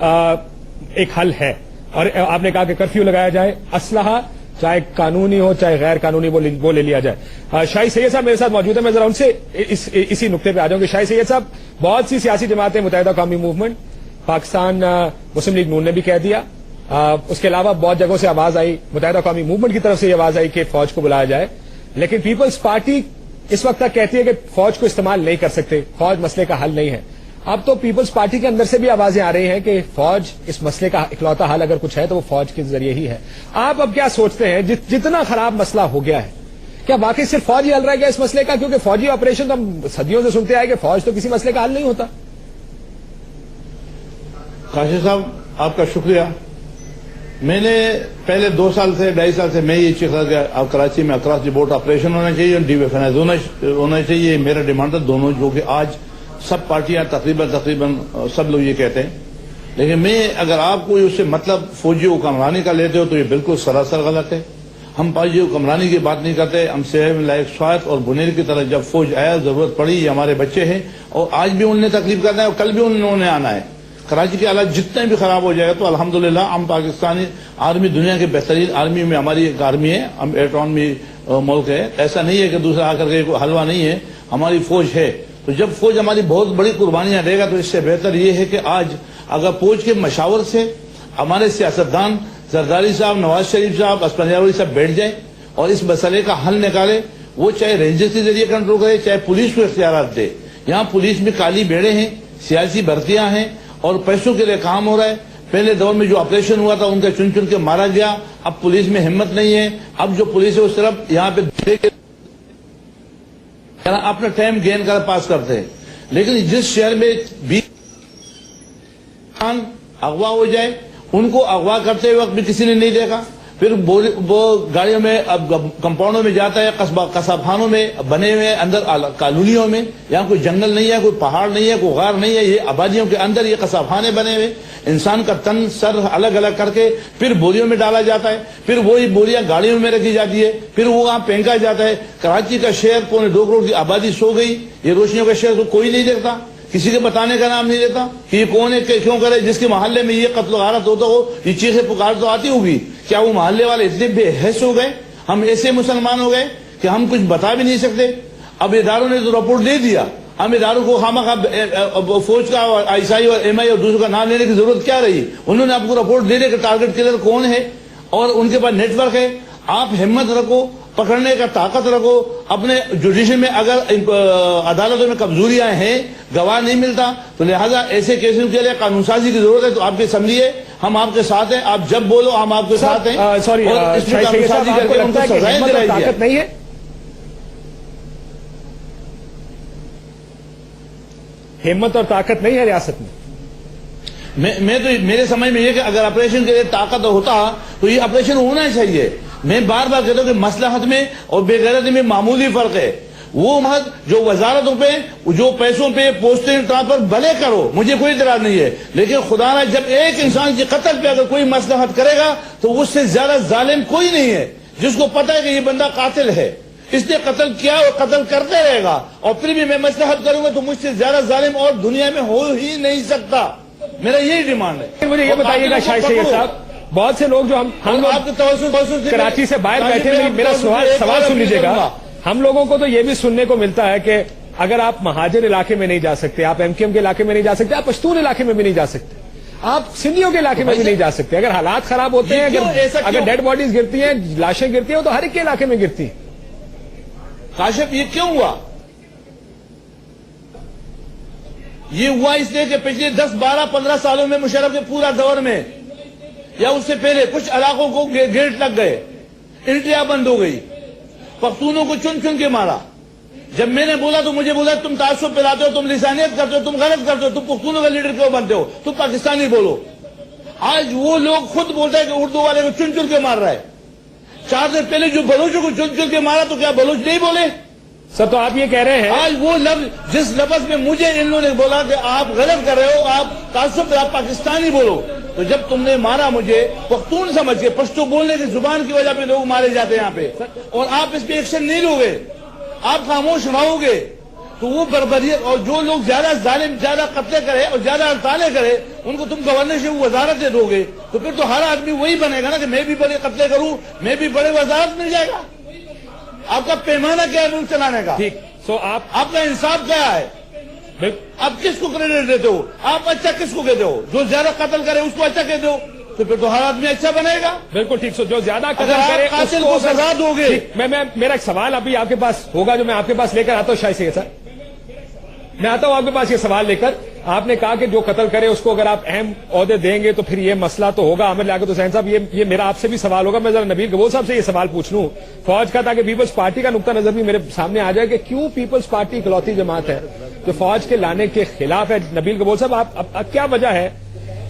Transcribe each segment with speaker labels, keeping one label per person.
Speaker 1: ایک حل ہے. اور آپ نے کہا کہ کرفیو لگایا جائے, اسلحہ چاہے قانونی ہو چاہے غیر قانونی وہ لے لیا جائے. شاہی سید صاحب میرے ساتھ موجود ہیں, میں ذرا ان سے اسی نقطے پہ آ جاؤں کہ شاہی سید صاحب, بہت سی سیاسی جماعتیں, متحدہ قومی موومنٹ, پاکستان مسلم لیگ نون نے بھی کہہ دیا, اس کے علاوہ بہت جگہوں سے آواز آئی, متحدہ قومی موومنٹ کی طرف سے یہ آواز آئی کہ فوج کو بلایا جائے, لیکن پیپلز پارٹی اس وقت تک کہتی ہے کہ فوج کو استعمال نہیں کر سکتے, فوج مسئلے کا حل نہیں ہے. اب تو پیپلز پارٹی کے اندر سے بھی آوازیں آ رہی ہیں کہ فوج اس مسئلے کا اکلوتا حل اگر کچھ ہے تو وہ فوج کے ذریعے ہی ہے. آپ اب کیا سوچتے ہیں, جتنا خراب مسئلہ ہو گیا ہے, کیا واقعی صرف فوج ہی حل رہ گیا اس مسئلے کا؟ کیونکہ فوجی آپریشن تو ہم صدیوں سے سنتے آئے کہ فوج تو کسی مسئلے کا حل نہیں ہوتا.
Speaker 2: کاشف صاحب آپ کا شکریہ. میں نے پہلے 2 سال سے 2.5 سال سے میں یہ چیز کہ اب کراچی میں اکراس دی بورڈ آپریشن ہونا چاہیے اور ڈی ویپنائز ہونا چاہیے. میرا ڈیمانڈ تھا دونوں, جو کہ آج سب پارٹیاں تقریباً سب لوگ یہ کہتے ہیں. لیکن میں اگر آپ کو اس سے مطلب فوجی حکمرانی کا لیتے ہو تو یہ بالکل سراسر غلط ہے. ہم فوجی حکمرانی کی بات نہیں کرتے. ہم صحت لائق سوات اور بنیر کی طرح جب فوج آیا ضرورت پڑی, یہ ہمارے بچے ہیں اور آج بھی انہوں نے تکلیف کرنا ہے اور کل بھی انہوں نے آنا ہے. کراچی کے حالات جتنے بھی خراب ہو جائے گا تو الحمدللہ ہم پاکستانی آرمی دنیا کے بہترین آرمی میں ہماری ایک آرمی ہے, ہم ایٹرانومی ملک ہے. ایسا نہیں ہے کہ دوسرا آ کر کے کوئی حلوہ نہیں ہے, ہماری فوج ہے. تو جب فوج ہماری بہت بڑی قربانیاں دے گا تو اس سے بہتر یہ ہے کہ آج اگر فوج کے مشاور سے ہمارے سیاستدان زرداری صاحب, نواز شریف صاحب, اسفندیار صاحب بیٹھ جائیں اور اس مسئلے کا حل نکالے. وہ چاہے رینجرز کے ذریعے کنٹرول کرے چاہے پولیس کو اختیارات دے. یہاں پولیس میں کالی بیڑے ہیں, سیاسی بھرتیاں ہیں اور پیسوں کے لیے کام ہو رہا ہے. پہلے دور میں جو آپریشن ہوا تھا ان کا چن چن کے مارا گیا. اب پولیس میں ہمت نہیں ہے. اب جو پولیس ہے اس طرف یہاں پہ اپنا ٹائم گین کر پاس کرتے ہیں. لیکن جس شہر میں 20 اغوا ہو جائے, ان کو اغوا کرتے وقت بھی کسی نے نہیں دیکھا. پھر وہ گاڑیوں میں اب کمپاؤنڈوں میں جاتا ہے, قصب خانوں میں بنے ہوئے اندر کالونیوں میں. یہاں کوئی جنگل نہیں ہے, کوئی پہاڑ نہیں ہے, کوئی غار نہیں ہے. یہ آبادیوں کے اندر یہ قصب خانے بنے ہوئے. انسان کا تن سر الگ الگ کر کے پھر بوریوں میں ڈالا جاتا ہے. پھر وہی بوریاں گاڑیوں میں رکھی جاتی ہے. پھر وہ وہاں پھینکا جاتا ہے. کراچی کا شہر 2.25 کروڑ کی آبادی سو گئی. یہ روشنیوں کا شہر تو کوئی نہیں دیکھتا, کسی کے بتانے کا نام نہیں لیتا کہ یہ کون ہے, کیوں کرے. جس کے محلے میں یہ قتل و غارت ہوتا ہو, یہ چیخیں پکار تو آتی ہوگی. کیا وہ محلے والے اتنے بے حیث ہو گئے, ہم ایسے مسلمان ہو گئے کہ ہم کچھ بتا بھی نہیں سکتے؟ اب اداروں نے تو رپورٹ دے دیا, ہم اداروں کو خامخواہ فوج کا اور آئی اور ایم آئی اور دوسروں کا نام لینے کی ضرورت کیا رہی؟ انہوں نے آپ کو رپورٹ دے دیا کہ ٹارگٹ کلر کون ہے اور ان کے پاس نیٹ ورک ہے. آپ ہمت رکھو, پکڑنے کا طاقت رکھو. اپنے جوڈیشن میں اگر عدالتوں میں کمزوریاں ہیں, گواہ نہیں ملتا, تو لہذا ایسے کیسوں کے لیے قانون سازی کی ضرورت ہے. تو آپ کی اسمبلی ہے, ہم آپ کے ساتھ ہیں, آپ جب بولو ہم آپ کے ساتھ ہیں.
Speaker 1: سوری, طاقت نہیں ہے, ہمت اور طاقت نہیں ہے ریاست میں.
Speaker 2: میں تو میرے سمجھ میں یہ کہ اگر آپریشن کے لیے طاقت ہوتا تو یہ آپریشن ہونا چاہیے. میں بار بار کہتا ہوں کہ مصلحت میں اور بے غیرتی میں معمولی فرق ہے. وہ محض جو وزارتوں پہ جو پیسوں پہ پوسٹنگ ٹرانسفر بھلے کرو, مجھے کوئی اعتراض نہیں ہے, لیکن خدا نہ جب ایک انسان کے قتل پہ اگر کوئی مصلحت کرے گا تو اس سے زیادہ ظالم کوئی نہیں ہے. جس کو پتا ہے کہ یہ بندہ قاتل ہے, اس نے قتل کیا اور قتل کرتے رہے گا, اور پھر بھی میں مصلحت کروں گا تو مجھ سے زیادہ ظالم اور دنیا میں ہو ہی نہیں سکتا. میرا یہی ڈیمانڈ ہے.
Speaker 1: مجھے یہ بتائیے گا شاہد سید صاحب, بہت سے لوگ جو ہم
Speaker 2: آپ کے توسط
Speaker 1: کراچی سے باہر بیٹھے, میرا سوال سن لیجیے گا. ہم لوگوں کو تو یہ بھی سننے کو ملتا ہے کہ اگر آپ مہاجر علاقے میں نہیں جا سکتے, آپ ایم کیو ایم کے علاقے میں نہیں جا سکتے, آپ پشتون علاقے میں بھی نہیں جا سکتے, آپ سندھیوں کے علاقے میں بھی نہیں جا سکتے. اگر حالات خراب ہوتے ہیں, اگر ڈیڈ باڈیز گرتی ہیں, لاشیں گرتی ہیں, تو ہر ایک کے علاقے میں گرتی ہیں.
Speaker 2: کاشف یہ کیوں ہوا؟ یہ ہوا اس لیے کہ پچھلے 10, 12, 15 سالوں میں مشرف کے پورا دور میں یا اس سے پہلے کچھ علاقوں کو گیٹ لگ گئے, انٹریاں بند ہو گئی, پختونوں کو چن چن کے مارا. جب میں نے بولا تو مجھے بولا تم تعصب پھیلاتے ہو, تم لسانیت کرتے ہو, تم غلط کرتے ہو, تم پختونوں کا لیڈر کیوں بنتے ہو, تم پاکستانی بولو. آج وہ لوگ خود بولتے ہیں کہ اردو والے کو چن چن کے مار رہا ہے. 4 دن پہلے جو بلوچوں کو چن چن کے مارا تو کیا بلوچ نہیں بولے؟
Speaker 1: سر تو آپ یہ کہہ رہے ہیں
Speaker 2: آج وہ لفظ جس لفظ میں مجھے ان لوگوں نے بولا کہ آپ غلط کر رہے ہو, آپ تعصب, آپ پاکستانی بولو, تو جب تم نے مارا مجھے پختون سمجھ کے, پشتو بولنے کی زبان کی وجہ پہ لوگ مارے جاتے ہیں یہاں پہ, اور آپ اس پہ ایکشن نہیں لو گے, آپ خاموش رہو گے, تو وہ بربریت، اور جو لوگ زیادہ ظالم، زیادہ قتلے کرے اور زیادہ ہڑتالیں کرے ان کو تم گورنرشپ وزارت دے دو گے تو پھر تو ہر آدمی وہی بنے گا نا کہ میں بھی بڑے قتلے کروں، میں بھی بڑے وزارت مل جائے گا. آپ کا پیمانہ کیا ہے ملک چلانے کا؟
Speaker 1: ٹھیک. سو
Speaker 2: آپ کا انصاف کیا ہے؟ آپ کس کو کریڈٹ دیتے ہو؟ آپ اچھا کس کو کہتے ہو؟ جو زیادہ قتل کرے اس کو اچھا کہتے ہو تو پھر تو ہر آدمی اچھا بنے گا.
Speaker 1: بالکل ٹھیک. سو جو زیادہ قتل
Speaker 2: اگر
Speaker 1: کرے
Speaker 2: آپ قاتل کو سزا دو گے.
Speaker 1: میرا ایک سوال ابھی آپ کے پاس ہوگا جو میں آپ کے پاس لے کر آتا ہوں. شاہد سید صاحب میں آتا ہوں آپ کے پاس یہ سوال لے کر. آپ نے کہا کہ جو قتل کرے اس کو اگر آپ اہم عہدے دیں گے تو پھر یہ مسئلہ تو ہوگا. عامر لیاقت حسین صاحب یہ میرا آپ سے بھی سوال ہوگا. میں ذرا نبیل گبول صاحب سے یہ سوال پوچھ لوں فوج کا تاکہ پیپلز پارٹی کا نقطہ نظر بھی میرے سامنے آ جائے کہ کیوں پیپلز پارٹی اکلوتی جماعت ہے جو فوج کے لانے کے خلاف ہے. نبیل گبول صاحب آپ کیا وجہ ہے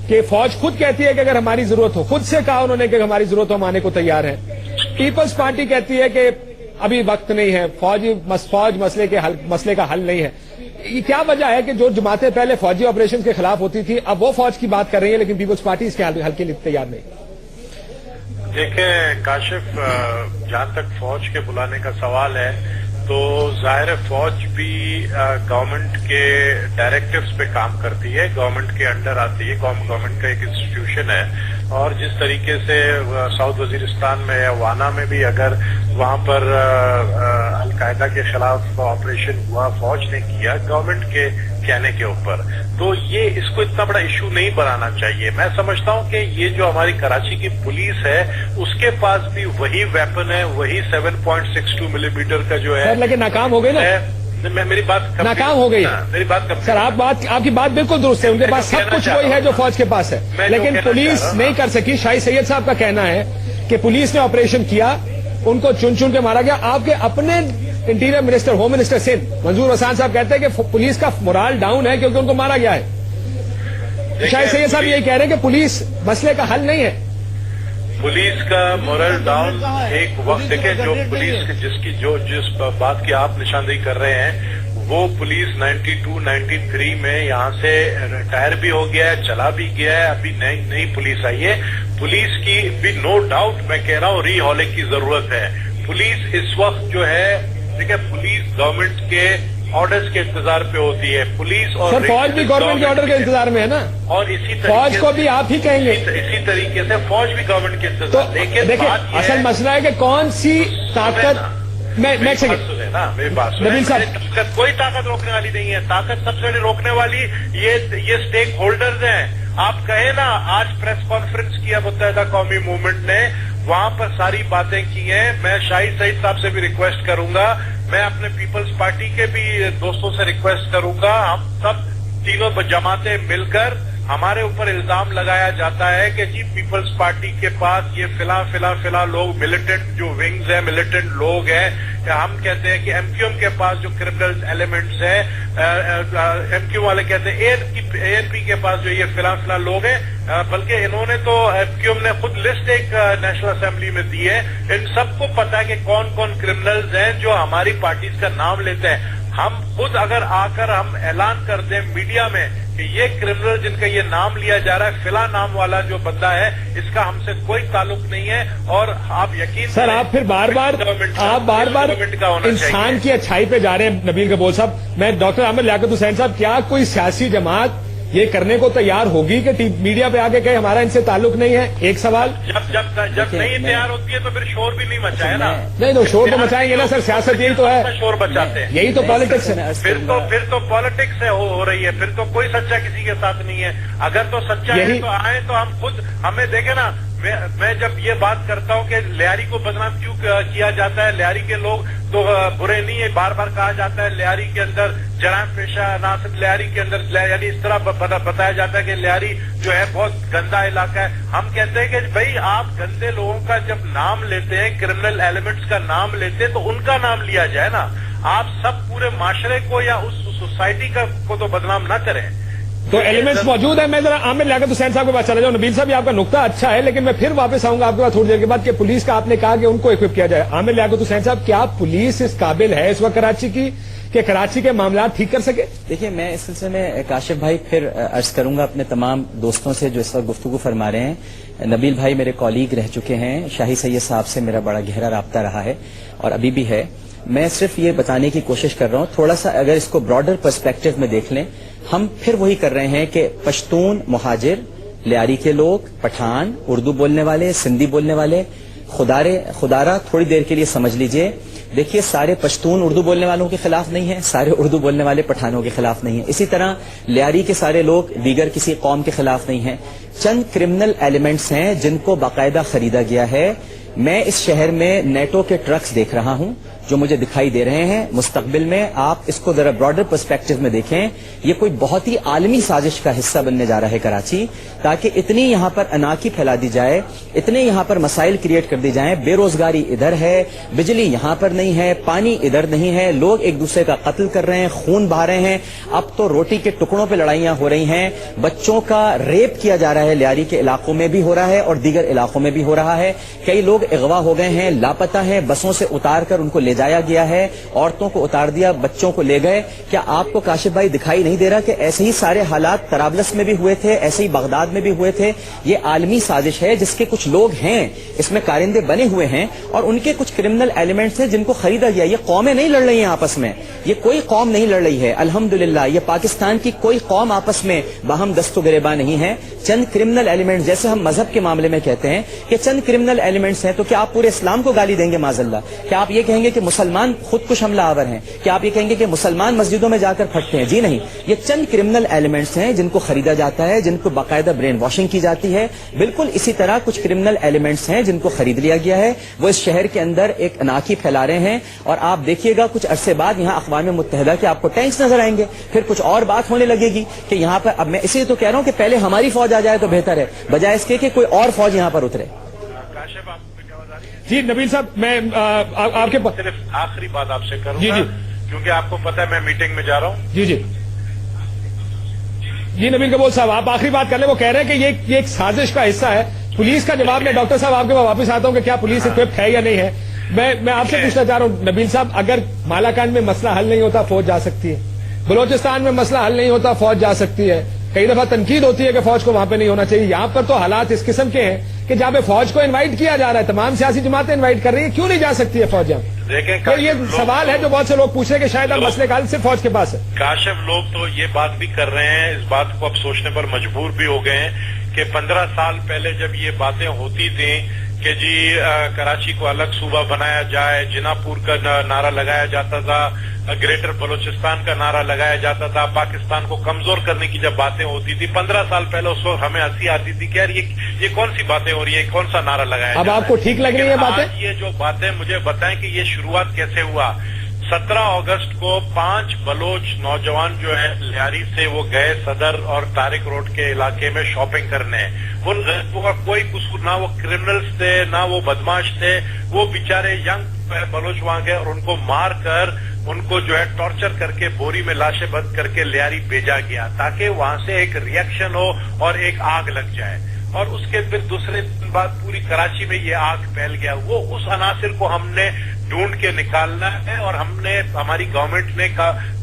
Speaker 1: کہ فوج خود کہتی ہے کہ اگر ہماری ضرورت ہو، خود سے کہا انہوں نے کہ ہماری ضرورت ہو ہم آنے کو تیار ہیں، پیپلز پارٹی کہتی ہے کہ ابھی وقت نہیں ہے، فوج مسئلے کا حل نہیں ہے. یہ کیا وجہ ہے کہ جو جماعتیں پہلے فوجی آپریشن کے خلاف ہوتی تھی اب وہ فوج کی بات کر رہی ہے لیکن پیپلز پارٹی اس کے حل کے لیے تیار نہیں؟
Speaker 3: دیکھیں کاشف، جہاں تک فوج کے بلانے کا سوال ہے تو ظاہر فوج بھی گورنمنٹ کے ڈائریکٹیوز پہ کام کرتی ہے، گورنمنٹ کے انڈر آتی ہے، گورنمنٹ کا ایک انسٹیٹیوشن ہے. اور جس طریقے سے ساؤتھ وزیرستان میں یا وانا میں بھی اگر وہاں پر القاعدہ کے خلاف آپریشن ہوا، فوج نے کیا گورنمنٹ کے کہنے کے اوپر، تو یہ اس کو اتنا بڑا ایشو نہیں بنانا چاہیے. میں سمجھتا ہوں کہ یہ جو ہماری کراچی کی پولیس ہے اس کے پاس بھی وہی ویپن ہے، وہی 7.62 ملی میٹر کا جو ہے.
Speaker 1: لیکن ناکام ہو گئی نا.
Speaker 3: میری بات
Speaker 1: ناکام ہو گئی.
Speaker 3: میری بات
Speaker 1: سر آپ کی بات بالکل درست ہے، ان کے پاس سب کچھ وہی ہے جو فوج کے پاس ہے لیکن پولیس نہیں کر سکی. شاہد سید صاحب کا کہنا ہے کہ پولیس نے آپریشن کیا، ان کو چن چن کے مارا گیا. آپ کے اپنے interior minister, home minister Sindh Manzoor Hassan صاحب کہتے ہیں کہ پولیس کا مورال ڈاؤن ہے کیونکہ ان کو مارا گیا ہے. شاہد سید صاحب یہی کہہ رہے ہیں کہ پولیس مسئلے کا حل نہیں ہے.
Speaker 3: پولیس کا مورل ڈاؤن ایک وقت دیکھیں جو پولیس جس بات کی آپ نشاندہی کر رہے ہیں وہ پولیس 92-93 میں یہاں سے ریٹائر بھی ہو گیا ہے، چلا بھی گیا ہے، ابھی نئی پولیس آئی ہے. پولیس کی بھی نو ڈاؤٹ میں کہہ رہا ہوں ری ہالنگ کی ضرورت ہے. پولیس اس وقت جو ہے دیکھیں پولیس گورنمنٹ کے آرڈرز کے انتظار پہ ہوتی ہے. پولیس اور
Speaker 1: فوج بھی گورنمنٹ کے آرڈر کے انتظار میں ہے نا،
Speaker 3: اور اسی
Speaker 1: فوج کو بھی آپ ہی کہیں گے.
Speaker 3: اسی طریقے سے فوج بھی گورنمنٹ کے انتظار. لیکن
Speaker 1: دیکھیں اصل مسئلہ ہے کہ کون سی طاقت
Speaker 3: میری بات سنیں، کوئی طاقت روکنے والی نہیں ہے. طاقت سب سے روکنے والی یہ اسٹیک ہولڈرز ہیں. آپ کہیں نا آج پریس کانفرنس کیا متحدہ قومی موومنٹ نے، وہاں پر ساری باتیں کی ہیں. میں شاہد سعید صاحب سے بھی ریکویسٹ کروں گا، میں اپنے پیپلز پارٹی کے بھی دوستوں سے ریکویسٹ کروں گا، ہم سب تینوں جماعتیں مل کر ہمارے اوپر الزام لگایا جاتا ہے کہ جی پیپلز پارٹی کے پاس یہ فلاں لوگ ملیٹنٹ جو ونگز ہیں، ملیٹنٹ لوگ ہیں. ہم کہتے ہیں کہ ایم کیو ایم کے پاس جو کرمنل ایلیمنٹس ہیں، ایم کیو والے کہتے ہیں اے این پی کے پاس جو یہ فلاں لوگ ہیں. بلکہ انہوں نے تو ایم کیو ایم نے خود لسٹ ایک نیشنل اسمبلی میں دی ہے. ان سب کو پتا ہے کہ کون کون کرمنلز ہیں جو ہماری پارٹیز کا نام لیتے ہیں. ہم خود اگر آ کر ہم اعلان کر دیں میڈیا میں کہ یہ کرمنل جن کا یہ نام لیا جا رہا ہے فلاں نام والا جو بندہ ہے، اس کا ہم سے کوئی تعلق نہیں ہے. اور آپ یقین
Speaker 1: سر آپ پھر بار بار انسان کی اچھائی پہ جا رہے ہیں. نبیل گبول صاحب، میں ڈاکٹر عامر لیاقت حسین صاحب، کیا کوئی سیاسی جماعت یہ کرنے کو تیار ہوگی کہ میڈیا پہ آ کے کہے ہمارا ان سے تعلق نہیں ہے؟ ایک سوال.
Speaker 3: جب نہیں تیار ہوتی ہے تو پھر شور بھی نہیں مچائے نا.
Speaker 1: نہیں تو شور تو مچائیں گے نا سر، سیاست یہی تو ہے،
Speaker 3: شور بچاتے ہیں،
Speaker 1: یہی تو پالیٹکس ہے.
Speaker 3: پھر تو پالیٹکس ہو رہی ہے، پھر تو کوئی سچا کسی کے ساتھ نہیں ہے. اگر تو سچا ہے تو آئے تو ہم خود ہمیں دیکھیں نا. میں جب یہ بات کرتا ہوں کہ لیاری کو بدنام کیوں کیا جاتا ہے، لیاری کے لوگ تو برے نہیں ہے، بار بار کہا جاتا ہے لیاری کے اندر جرائم پیشہ ناصر، لیاری کے اندر یعنی اس طرح بتایا جاتا ہے کہ لیاری جو ہے بہت گندا علاقہ ہے. ہم کہتے ہیں کہ بھائی آپ گندے لوگوں کا جب نام لیتے ہیں، کرمنل ایلیمنٹس کا نام لیتے ہیں تو ان کا نام لیا جائے نا. آپ سب پورے معاشرے کو یا اس سوسائٹی کو تو بدنام نہ کریں.
Speaker 1: تو ایلیمنٹس موجود ہیں. میں ذرا عامر لیاقت حسین صاحب کے پاس چلا جاؤں. نبیل صاحب آپ کا نقطہ اچھا ہے لیکن میں پھر واپس آؤں گا آپ کے پاس تھوڑی دیر کے بعد کہ پولیس کا آپ نے کہا کہ ان کو اکوپ کیا جائے. عامر لیاقت حسین صاحب، کیا پولیس اس قابل ہے اس وقت کراچی کی کہ کراچی کے معاملات ٹھیک کر سکے؟
Speaker 4: دیکھیے میں اس سلسلے میں کاشف بھائی پھر عرض کروں گا اپنے تمام دوستوں سے جو اس وقت گفتگو فرما رہے ہیں. نبیل بھائی میرے کولیگ رہ چکے ہیں، شاہد سید صاحب سے میرا بڑا گہرا رابطہ رہا ہے اور ابھی بھی ہے. میں صرف یہ بتانے کی کوشش کر رہا ہوں، تھوڑا سا اگر اس کو براڈر پرسپیکٹو میں دیکھ لیں، ہم پھر وہی کر رہے ہیں کہ پشتون مہاجر، لیاری کے لوگ، پٹھان، اردو بولنے والے، سندھی بولنے والے، خدارہ تھوڑی دیر کے لیے سمجھ لیجئے، دیکھیے سارے پشتون اردو بولنے والوں کے خلاف نہیں ہیں، سارے اردو بولنے والے پٹھانوں کے خلاف نہیں ہیں، اسی طرح لیاری کے سارے لوگ دیگر کسی قوم کے خلاف نہیں ہیں۔ چند کرمنل ایلیمنٹس ہیں جن کو باقاعدہ خریدا گیا ہے۔ میں اس شہر میں نیٹو کے ٹرکس دیکھ رہا ہوں جو مجھے دکھائی دے رہے ہیں۔ مستقبل میں آپ اس کو ذرا براڈر پرسپیکٹو میں دیکھیں، یہ کوئی بہت ہی عالمی سازش کا حصہ بننے جا رہا ہے کراچی، تاکہ اتنی یہاں پر اناکی پھیلا دی جائے، اتنے یہاں پر مسائل کریٹ کر دی جائیں، بے روزگاری ادھر ہے، بجلی یہاں پر نہیں ہے، پانی ادھر نہیں ہے، لوگ ایک دوسرے کا قتل کر رہے ہیں، خون بہا رہے ہیں، اب تو روٹی کے ٹکڑوں پہ لڑائیاں ہو رہی ہیں، بچوں کا ریپ کیا جا رہا ہے، لیاری کے علاقوں میں بھی ہو رہا ہے اور دیگر علاقوں میں بھی ہو رہا ہے، کئی لوگ اغوا ہو گئے ہیں، لاپتہ ہیں، بسوں سے اتار کر ان کو لے جایا گیا ہے، عورتوں کو اتار دیا، بچوں کو لے گئے۔ کیا آپ کو کاشف بھائی دکھائی نہیں دے رہا کہ ایسے ہی سارے حالات طرابلس میں بھی ہوئے تھے، ایسے ہی بغداد میں بھی ہوئے تھے؟ یہ عالمی سازش ہے جس کے کچھ لوگ ہیں اس میں کارندے بنے ہوئے ہیں اور ان کے کچھ کرمنل ایلیمنٹس ہیں جن کو خریدا گیا۔ یہ قومیں نہیں لڑ رہی ہیں آپس میں، یہ کوئی قوم نہیں لڑ رہی ہے، الحمدللہ یہ پاکستان کی کوئی قوم آپس میں باہم دست و گریباں نہیں ہے۔ چند کرمنل ایلیمنٹس، جیسے ہم مذہب کے معاملے میں کہتے ہیں کہ چند کرمنل ایلیمنٹس ہیں، تو کیا آپ پورے اسلام کو گالی دیں گے معاذ اللہ؟ کیا آپ یہ کہیں گے کہ مسلمان خود کش حملہ آور ہیں؟ کیا آپ یہ کہیں گے کہ مسلمان مسجدوں میں جا کر پھٹتے ہیں؟ جی نہیں، یہ چند کرمنل ایلیمنٹس ہیں جن کو خریدا جاتا ہے، جن کو باقاعدہ برین واشنگ کی جاتی ہے۔ بالکل اسی طرح کچھ کرمنل ایلیمنٹس ہیں جن کو خرید لیا گیا ہے، وہ اس شہر کے اندر ایک اناکی پھیلا رہے ہیں، اور آپ دیکھیے گا کچھ عرصے بعد یہاں اقوام متحدہ کے آپ کو ٹینکس نظر آئیں گے، پھر کچھ اور بات ہونے لگے گی کہ یہاں پر، اب میں اس لیے تو کہہ رہا ہوں کہ پہلے ہماری فوج آ جائے تو بہتر ہے، بجائے اس کے کہ کوئی اور فوج یہاں پر اترے۔
Speaker 3: کاشف آپ کو کیا بتا رہی ہے؟
Speaker 1: جی نبیل صاحب، میں آپ کے
Speaker 3: صرف آخری بات آپ سے کروں
Speaker 1: جی
Speaker 3: گا
Speaker 1: جی
Speaker 3: کیونکہ آپ کو پتا ہے میں میٹنگ میں جا رہا ہوں۔
Speaker 1: جی جی جی نبیل کبول صاحب، آپ آخری بات کر لیں۔ وہ کہہ رہے ہیں کہ یہ ایک سازش کا حصہ ہے۔ پولیس کا جواب میں ڈاکٹر صاحب آپ کے پاس واپس آتا ہوں کہ کیا پولیس اکوپڈ ہے یا نہیں ہے۔ میں آپ سے پوچھنا چاہ رہا ہوں نبیل صاحب، اگر مالاکنڈ میں مسئلہ حل نہیں ہوتا فوج جا سکتی ہے، بلوچستان میں مسئلہ حل نہیں ہوتا فوج جا سکتی ہے، کئی دفعہ تنقید ہوتی ہے کہ فوج کو وہاں پہ نہیں ہونا چاہیے، یہاں پر تو حالات اس قسم کے ہیں کہ جہاں پہ فوج کو انوائٹ کیا جا رہا ہے، تمام سیاسی جماعتیں انوائٹ کر رہی ہیں، کیوں نہیں جا سکتی ہے فوج یہاں؟
Speaker 3: دیکھیں
Speaker 1: تو یہ سوال ہے جو بہت سے لوگ پوچھ رہے ہیں کہ شاید اب مسئلے کا حل صرف فوج کے پاس ہے۔
Speaker 3: کاشف لوگ تو یہ بات بھی کر رہے ہیں، اس بات کو اب سوچنے پر مجبور بھی ہو گئے ہیں کہ 15 سال پہلے جب یہ باتیں ہوتی تھیں کہ جی کراچی کو الگ صوبہ بنایا جائے، جنا پور کا نعرہ لگایا جاتا تھا، گریٹر بلوچستان کا نعرہ لگایا جاتا تھا، پاکستان کو کمزور کرنے کی جب باتیں ہوتی تھی 15 سال پہلے، اس وقت ہمیں ہنسی آتی تھی کہ یار یہ کون سی باتیں ہو رہی ہیں، کون سا نعرہ لگایا
Speaker 1: اب آپ کو ٹھیک لگ رہی ہیں باتیں؟
Speaker 3: یہ جو باتیں مجھے بتائیں کہ یہ شروعات کیسے ہوا۔ 17 اگست کو 5 بلوچ نوجوان جو ہے لیاری سے وہ گئے صدر اور طارق روڈ کے علاقے میں شاپنگ کرنے، ان غریبوں کا کوئی قصور، نہ وہ کرمنلز تھے نہ وہ بدماش تھے، وہ بیچارے ینگ بلوچ وہاں گئے اور ان کو مار کر، ان کو جو ہے ٹارچر کر کے بوری میں لاشیں بند کر کے لیاری بھیجا گیا تاکہ وہاں سے ایک ریئیکشن ہو اور ایک آگ لگ جائے، اور اس کے پھر دوسرے دن بعد پوری کراچی میں یہ آگ پھیل گیا۔ وہ اس عناصر کو ہم نے ڈھونڈ کے نکالنا ہے اور ہم نے، ہماری گورنمنٹ نے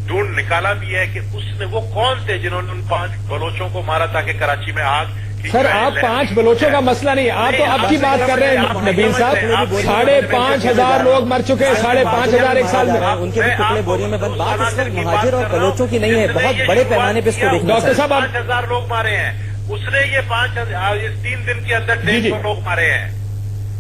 Speaker 3: ڈھونڈ نکالا بھی ہے کہ اس نے وہ کون تھے جنہوں نے ان 5 بلوچوں کو مارا تاکہ کراچی میں آگ۔
Speaker 1: سر آپ 5 بلوچوں کا مسئلہ نہیں، آپ تو اب کی بات کر رہے ہیں نبیل صاحب، 5,500 لوگ مر چکے ہیں، 5,500 ایک سال میں،
Speaker 4: ان کے بھی ٹکڑے بوریوں میں بند۔ بات اس وقت مہاجر اور بلوچوں کی نہیں ہے، بہت بڑے پیمانے پہ اس کو دیکھنا
Speaker 1: ڈاکٹر صاحب
Speaker 3: 5,000 لوگ مارے ہیں، اس نے یہ 5,000 اس 3 دن کے اندر 150 لوگ مارے ہیں۔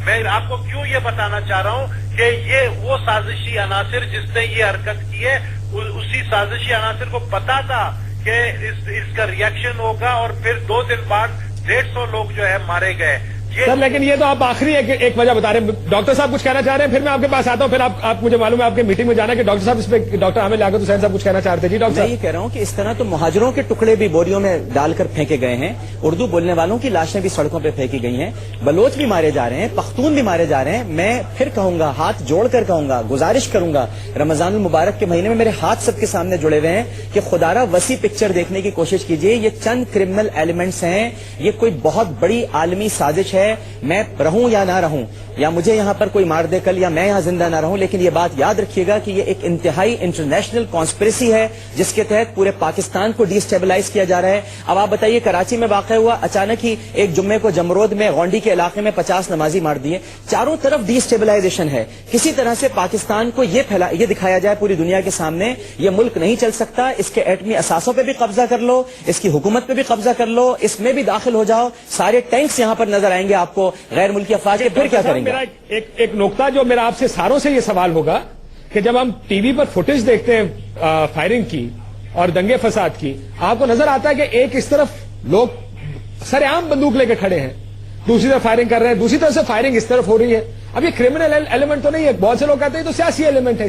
Speaker 3: میں آپ کو کیوں یہ بتانا چاہ رہا ہوں کہ یہ وہ سازشی عناصر جس نے یہ حرکت کی ہے، اسی سازشی عناصر کو پتا تھا کہ اس کا ریئیکشن ہوگا اور پھر 2 دن بعد 150 لوگ جو ہے مارے گئے۔
Speaker 1: سر لیکن یہ تو آپ آخری ایک وجہ بتا رہے ہیں، ڈاکٹر صاحب کچھ کہنا چاہ رہے ہیں، پھر میں آپ کے پاس آتا ہوں، پھر آپ مجھے معلوم ہے آپ کے میٹنگ میں جانا ہے کہ ڈاکٹر صاحب اس پہ ڈاکٹر عامر لیاقت حسین صاحب کچھ کہنا چاہ رہے تھے۔ جی ڈاکٹر
Speaker 4: میں یہ کہہ رہا ہوں کہ اس طرح تو مہاجروں کے ٹکڑے بھی بوریوں میں ڈال کر پھینکے گئے ہیں، اردو بولنے والوں کی لاشیں بھی سڑکوں پہ پھینکی گئی ہیں، بلوچ بھی مارے جا رہے ہیں، پختون بھی مارے جا رہے ہیں۔ میں پھر کہوں گا، ہاتھ جوڑ کر کہوں گا، گزارش کروں گا، رمضان المبارک کے مہینے میں میرے ہاتھ سب کے سامنے جڑے ہوئے ہیں کہ خدارہ وسیع پکچر دیکھنے کی کوشش کیجیے۔ یہ چند کرمنل ایلیمنٹس ہیں، یہ کوئی بہت بڑی عالمی سازش ہے۔ میں رہوں یا نہ رہوں، یا مجھے یہاں پر کوئی مار دے کل، یا میں یہاں زندہ نہ رہوں، لیکن یہ بات یاد رکھیے گا کہ یہ ایک انتہائی انٹرنیشنل کانسپریسی ہے جس کے تحت پورے پاکستان کو ڈی اسٹیبلائز کیا جا رہا ہے۔ اب آپ بتائیے کراچی میں واقع واقع ہوا, اچانک ہی ایک جمعے کو جمرود میں گونڈی کے علاقے میں 50 نمازی مار دیے. چاروں طرف ڈی اسٹیبلائزیشن ہے. کسی طرح سے پاکستان کو یہ دکھایا جائے پوری دنیا کے سامنے یہ ملک نہیں چل سکتا, اس کے ایٹمی اثاثوں پہ بھی قبضہ کر لو, اس کی حکومت پہ بھی قبضہ کر لو, اس میں بھی داخل ہو جاؤ, سارے ٹینکس یہاں پر نظر آئیں گے آپ کو غیر ملکی افواج کے, پھر کیا کریں گے؟
Speaker 1: میرا ایک نقطہ جو میرا آپ سے ساروں سے یہ سوال ہوگا کہ جب ہم ٹی وی پر فوٹیج دیکھتے ہیں فائرنگ کی اور دنگے فساد کی, آپ کو نظر آتا ہے کہ ایک اس طرف لوگ سر عام بندوق لے کے کھڑے ہیں, دوسری طرف فائرنگ کر رہے ہیں, دوسری طرف سے فائرنگ اس طرف ہو رہی ہے. اب یہ کرمنل ایلیمنٹ تو نہیں ہے, بہت سے لوگ کہتے ہیں تو سیاسی ایلیمنٹ ہے.